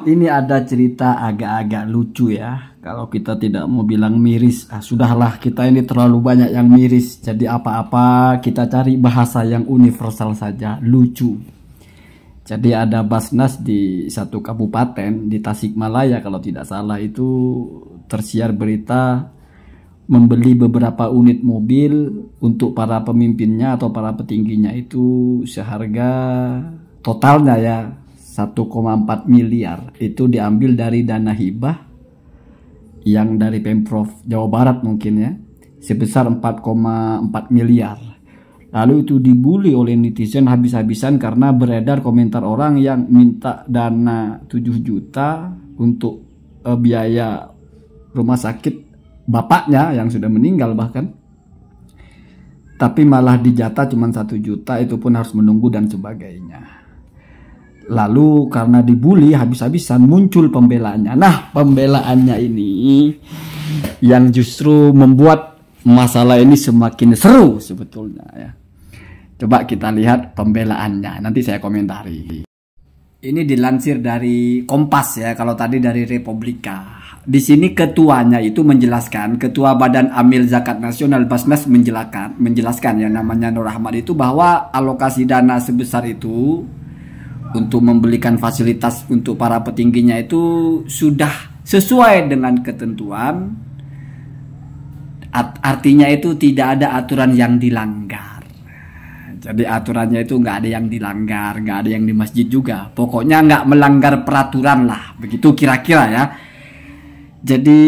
Ini ada cerita agak-agak lucu ya. Kalau kita tidak mau bilang miris, sudahlah, kita ini terlalu banyak yang miris. Jadi apa-apa kita cari bahasa yang universal saja, lucu. Jadi ada Basnas di satu kabupaten di Tasikmalaya kalau tidak salah, itu tersiar berita membeli beberapa unit mobil untuk para pemimpinnya atau para petingginya itu seharga totalnya ya 1,4 miliar. Itu diambil dari dana hibah yang dari Pemprov Jawa Barat mungkin ya, sebesar 4,4 miliar. Lalu itu dibully oleh netizen habis-habisan karena beredar komentar orang yang minta dana 7 juta untuk biaya rumah sakit bapaknya yang sudah meninggal bahkan. Tapi malah dijatah cuma 1 juta, itu pun harus menunggu dan sebagainya. Lalu karena dibully habis-habisan muncul pembelaannya. Nah, pembelaannya ini yang justru membuat masalah ini semakin seru sebetulnya ya. Coba kita lihat pembelaannya, nanti saya komentari. Ini dilansir dari Kompas ya, kalau tadi dari Republika. Di sini ketuanya itu menjelaskan, Ketua Badan Amil Zakat Nasional Basnas menjelaskan ya, namanya Nur Ahmad itu, bahwa alokasi dana sebesar itu untuk membelikan fasilitas untuk para petingginya itu sudah sesuai dengan ketentuan. Artinya itu tidak ada aturan yang dilanggar. Jadi aturannya itu nggak ada yang dilanggar, nggak ada yang di masjid juga. Pokoknya nggak melanggar peraturan lah, begitu kira-kira ya. Jadi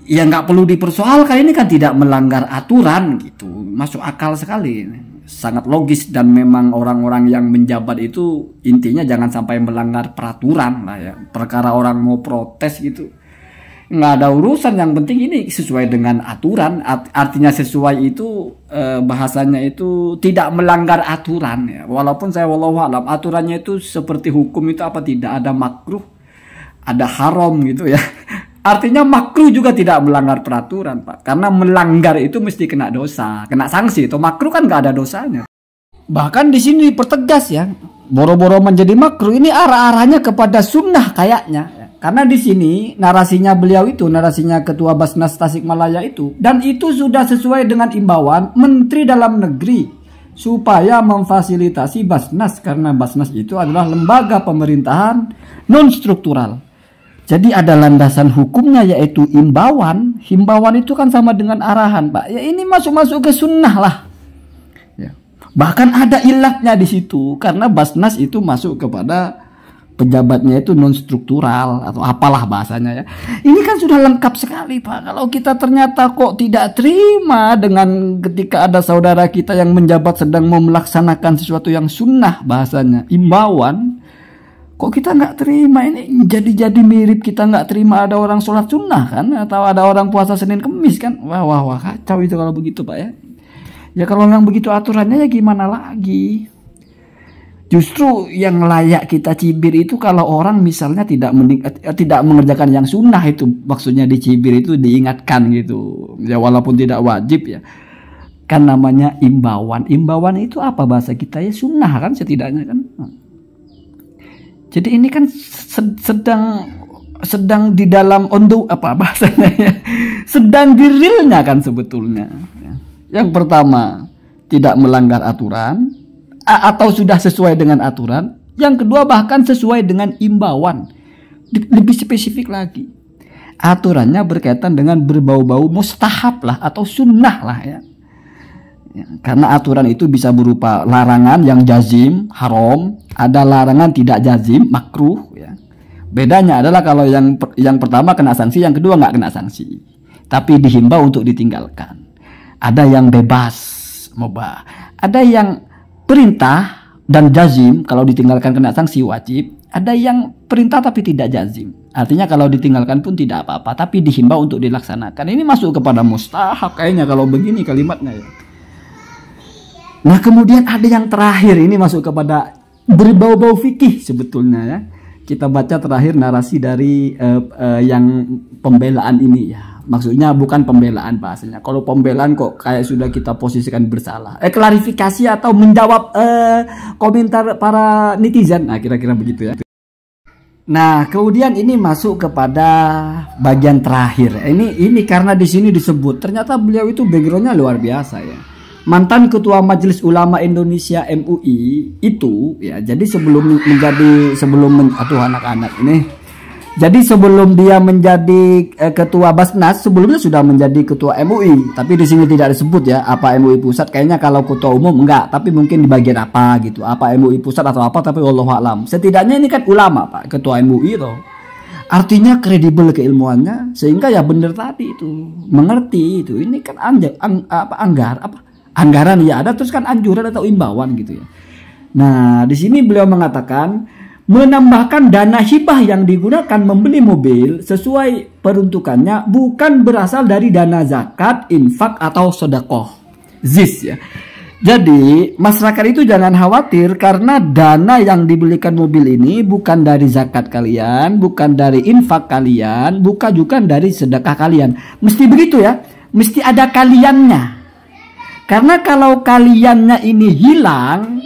ya nggak perlu dipersoalkan, ini kan tidak melanggar aturan gitu, masuk akal sekali, sangat logis. Dan memang orang-orang yang menjabat itu intinya jangan sampai melanggar peraturan lah ya. Perkara orang mau protes gitu nggak ada urusan, yang penting ini sesuai dengan aturan. Artinya sesuai itu bahasanya itu tidak melanggar aturan ya. Walaupun saya wallahu alam aturannya itu seperti hukum itu apa, tidak ada makruh, ada haram gitu ya. Artinya makruh juga tidak melanggar peraturan Pak, karena melanggar itu mesti kena dosa, kena sanksi. Itu makruh kan nggak ada dosanya. Bahkan di sini dipertegas ya, boro-boro menjadi makruh ini arah-arahnya kepada sunnah kayaknya. Karena di sini narasinya beliau itu, narasinya Ketua Basnas Tasikmalaya itu, dan itu sudah sesuai dengan imbauan Menteri Dalam Negeri supaya memfasilitasi Basnas, karena Basnas itu adalah lembaga pemerintahan non struktural. Jadi ada landasan hukumnya yaitu imbauan. Himbauan itu kan sama dengan arahan Pak. Ya ini masuk ke sunnah lah. Ya. Bahkan ada ilatnya di situ, karena Basnas itu masuk kepada pejabatnya itu non struktural atau apalah bahasanya ya. Ini kan sudah lengkap sekali Pak. Kalau kita ternyata kok tidak terima dengan ketika ada saudara kita yang menjabat sedang mau melaksanakan sesuatu yang sunnah, bahasanya imbauan, kok kita nggak terima, ini jadi mirip kita nggak terima ada orang sholat sunnah kan, atau ada orang puasa Senin Kemis kan. Wah kacau itu kalau begitu Pak ya. Ya kalau yang begitu aturannya ya gimana lagi. Justru yang layak kita cibir itu kalau orang misalnya tidak mengerjakan yang sunnah, itu maksudnya dicibir itu diingatkan gitu ya, walaupun tidak wajib ya, kan namanya imbauan. Imbauan itu apa bahasa kita ya, sunnah kan setidaknya kan. Jadi ini kan sedang di dalam apa bahasanya ya, sedang di realnya kan sebetulnya ya. Yang pertama tidak melanggar aturan atau sudah sesuai dengan aturan. Yang kedua bahkan sesuai dengan imbauan. Lebih spesifik lagi, aturannya berkaitan dengan berbau-bau mustahab lah atau sunnah lah ya. Karena aturan itu bisa berupa larangan yang jazim haram, ada larangan tidak jazim makruh ya. Bedanya adalah kalau yang pertama kena sanksi, yang kedua nggak kena sanksi tapi dihimbau untuk ditinggalkan. Ada yang bebas mubah, ada yang perintah dan jazim, kalau ditinggalkan kena sanksi wajib. Ada yang perintah tapi tidak jazim, artinya kalau ditinggalkan pun tidak apa-apa tapi dihimbau untuk dilaksanakan. Ini masuk kepada mustahab kayaknya kalau begini kalimatnya ya. Nah kemudian ada yang terakhir, ini masuk kepada berbau-bau fikih sebetulnya ya. Kita baca terakhir narasi dari yang pembelaan ini ya. Maksudnya bukan pembelaan bahasanya. Kalau pembelaan kok kayak sudah kita posisikan bersalah. Klarifikasi atau menjawab komentar para netizen. Nah kira-kira begitu ya. Nah, kemudian ini masuk kepada bagian terakhir. Ini karena di sini disebut ternyata beliau itu backgroundnya luar biasa ya. Mantan Ketua Majelis Ulama Indonesia MUI itu ya. Jadi anak-anak ini. Jadi sebelum dia menjadi ketua Basnas, sebelumnya sudah menjadi ketua MUI. Tapi di sini tidak disebut ya apa MUI pusat. Kayaknya kalau ketua umum enggak, tapi mungkin di bagian apa gitu. Apa MUI pusat atau apa, tapi wallahu alam. Setidaknya ini kan ulama Pak, ketua MUI itu. Artinya kredibel keilmuannya, sehingga ya benar tadi itu, mengerti itu. Ini kan anggaran ya ada, terus kan anjuran atau imbauan gitu ya. Nah, di sini beliau mengatakan menambahkan dana hibah yang digunakan membeli mobil sesuai peruntukannya bukan berasal dari dana zakat, infak atau sedekah. ZIS ya. Jadi masyarakat itu jangan khawatir karena dana yang dibelikan mobil ini bukan dari zakat kalian, bukan dari infak kalian, bukan juga dari sedekah kalian. Mesti begitu ya, mesti ada kaliannya. Karena kalau kaliannya ini hilang,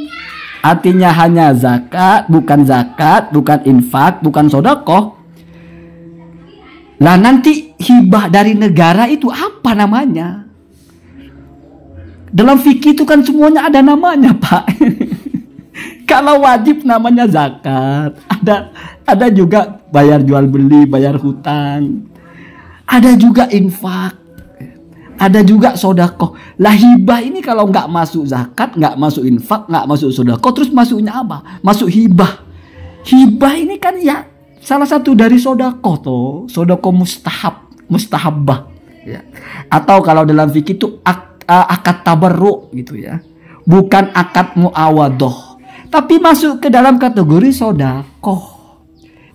artinya hanya zakat, bukan infak, bukan sedekah. Lah nanti hibah dari negara itu apa namanya? Dalam fikih itu kan semuanya ada namanya, Pak. Kalau wajib namanya zakat, ada juga bayar jual beli, bayar hutang. Ada juga infak. Ada juga sodako. Lah hibah ini kalau nggak masuk zakat, nggak masuk infak, nggak masuk sodako, terus masuknya apa? Masuk hibah. Hibah ini kan ya salah satu dari sodako toh. Sodako mustahabbah. Ya. Atau kalau dalam fikih itu akad tabarruk gitu ya. Bukan akad muawadoh. Tapi masuk ke dalam kategori sodako.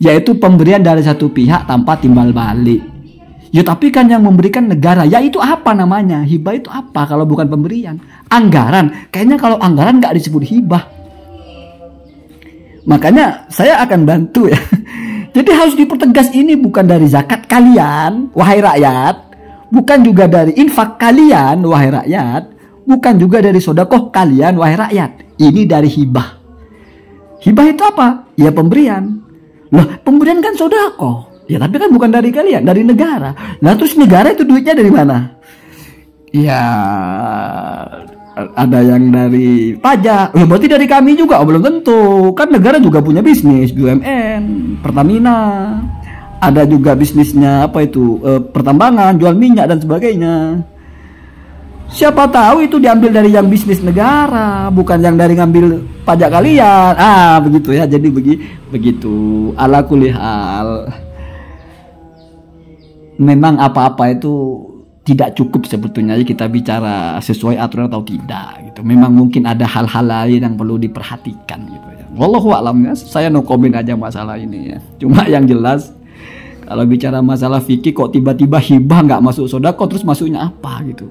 Yaitu pemberian dari satu pihak tanpa timbal balik. Ya tapi kan yang memberikan negara, ya itu apa namanya? Hibah itu apa kalau bukan pemberian? Anggaran. Kayaknya kalau anggaran nggak disebut hibah. Makanya saya akan bantu ya. Jadi harus dipertegas ini bukan dari zakat kalian, wahai rakyat. Bukan juga dari infak kalian, wahai rakyat. Bukan juga dari sodakoh kalian, wahai rakyat. Ini dari hibah. Hibah itu apa? Ya pemberian. Loh, pemberian kan sodakoh. Ya tapi kan bukan dari kalian, dari negara. Nah terus negara itu duitnya dari mana? Ya ada yang dari pajak. Ya berarti dari kami juga. Oh, belum tentu. Kan negara juga punya bisnis, BUMN, Pertamina. Ada juga bisnisnya apa itu pertambangan, jual minyak dan sebagainya. Siapa tahu itu diambil dari yang bisnis negara, bukan yang dari ngambil pajak kalian. Begitu ya. Jadi begitu. Ala kulli hal. Memang apa-apa itu tidak cukup sebetulnya kita bicara sesuai aturan atau tidak gitu. Memang mungkin ada hal-hal lain yang perlu diperhatikan gitu ya. Wallahu a'lam ya. Saya no comment aja masalah ini ya. Cuma yang jelas kalau bicara masalah fikih kok tiba-tiba hibah nggak masuk sedekah terus masuknya apa gitu.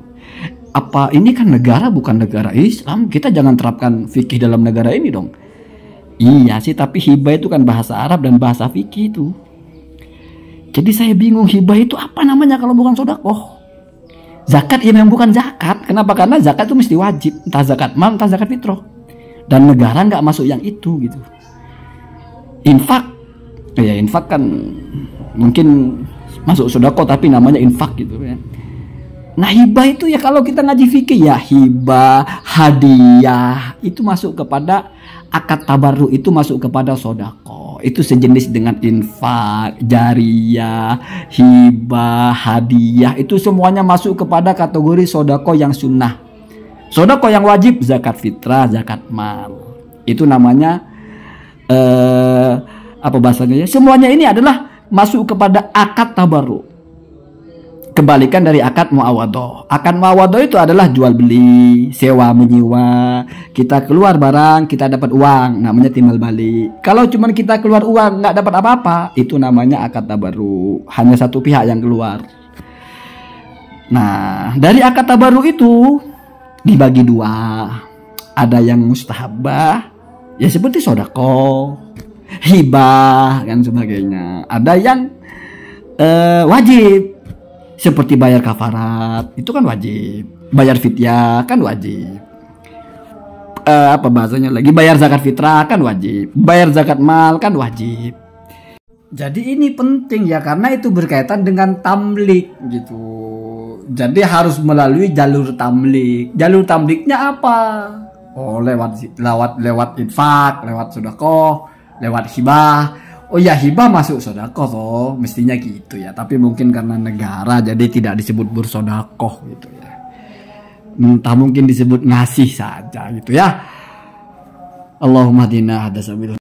Apa ini kan negara bukan negara Islam, kita jangan terapkan fikih dalam negara ini dong. Iya sih, tapi hibah itu kan bahasa Arab dan bahasa fikih itu. Jadi saya bingung hibah itu apa namanya kalau bukan sedekah. Zakat ya memang bukan zakat. Kenapa? Karena zakat itu mesti wajib, entah zakat mal, entah zakat fitrah. Dan negara nggak masuk yang itu gitu. Infak, ya infak kan mungkin masuk sedekah tapi namanya infak gitu ya. Nah hibah itu ya kalau kita ngaji fikih ya hibah, hadiah itu masuk kepada akad tabarruk, itu masuk kepada sedekah. Itu sejenis dengan infak, jariyah, hibah, hadiah. Itu semuanya masuk kepada kategori sedekah yang sunnah. Sedekah yang wajib zakat fitrah, zakat mal. Itu namanya apa bahasanya ya? Semuanya ini adalah masuk kepada akad tabarruk. Kebalikan dari akad muawadoh. Akad muawadoh itu adalah jual beli, sewa menyewa. Kita keluar barang, kita dapat uang, namanya timbal balik. Kalau cuma kita keluar uang nggak dapat apa-apa, itu namanya akad tabarruk. Hanya satu pihak yang keluar. Nah, dari akad tabarruk itu dibagi dua. Ada yang mustahabbah, ya seperti sedekah, hibah dan sebagainya. Ada yang wajib. Seperti bayar kafarat, itu kan wajib. Bayar fidyah kan wajib. Apa bahasanya lagi? Bayar zakat fitrah kan wajib. Bayar zakat mal kan wajib. Jadi ini penting ya, karena itu berkaitan dengan tamlik gitu. Jadi harus melalui jalur tamlik. Jalur tamliknya apa? Oh, lewat infak, lewat sedekah, lewat hibah. Oh ya, hibah masuk sedekah toh, mestinya gitu ya. Tapi mungkin karena negara jadi tidak disebut bersedekah gitu ya. Entah mungkin disebut ngasih saja gitu ya. Allahumma hadina hadasabil